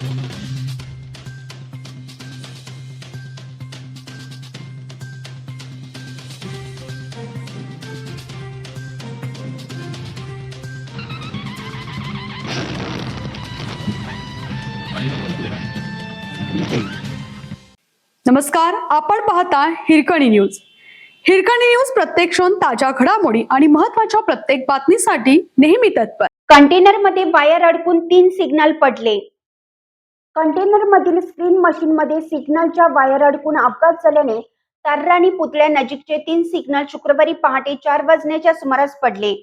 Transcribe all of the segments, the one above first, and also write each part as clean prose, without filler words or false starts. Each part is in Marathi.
नमस्कार, आपण पाहता हिरकणी न्यूज. हिरकणी न्यूज प्रत्येक क्षण ताज्या घडामोडी आणि महत्त्वाच्या प्रत्येक बातमीसाठी नेहमी तत्पर. कंटेनर मध्ये वायर अडकून 3 सिग्नल पडले. कंटेनर मधील स्क्रीन मशीन मध्ये सिग्नलच्या वायर अडकून अपघात झाल्याने तर्राणी पुतळ्या नजीकचे 3 सिग्नल शुक्रवारी पहाटे 4 वाजण्याच्या सुमारास पडले.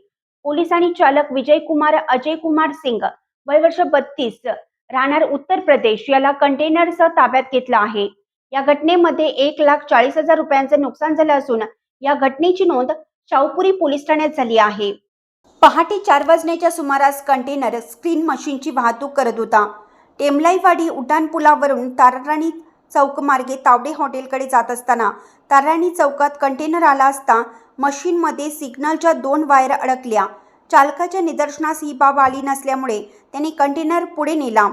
पोलिसांनी चालक विजय कुमार अजय कुमार सिंग वय वर्ष 32 राहणार उत्तर प्रदेश याला कंटेनरसह ताब्यात घेतला आहे. या घटनेमध्ये 1,40,000 रुपयांचे नुकसान झाले असून या घटनेची नोंद शाहूपुरी पोलीस ठाण्यात झाली आहे. पहाटे 4 वाजण्याच्या सुमारास कंटेनर स्क्रीन मशीनची वाहतूक करत होता. टेमलाईवाडी उड्डाणपुलावरून ताराराणी चौक मार्गे तावडे हॉटेलकडे जात असताना ताराराणी चौकात कंटेनर आला असता मशीनमध्ये सिग्नलच्या 2 वायर अडकल्या. चालकाच्या निदर्शनास ही बाब आली नसल्यामुळे त्यांनी कंटेनर पुढे नेला.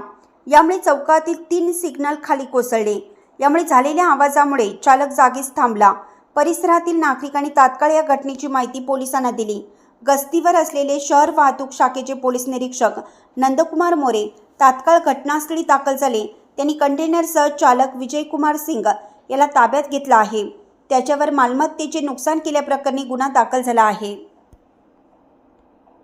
यामुळे चौकातील 3 सिग्नल खाली कोसळले. यामुळे झालेल्या आवाजामुळे चालक जागीच थांबला. परिसरातील नागरिकांनी तात्काळ या घटनेची माहिती पोलिसांना दिली. गस्तीवर असलेले शहर वाहतूक शाखेचे पोलीस निरीक्षक नंदकुमार मोरे तात्काळ घटनास्थळी दाखल झाले. त्यांनी कंटेनरसह चालक विजय कुमार सिंग याला ताब्यात घेतला आहे. त्याच्यावर मालमत्तेचे नुकसान केल्याप्रकरणी गुन्हा दाखल झाला आहे.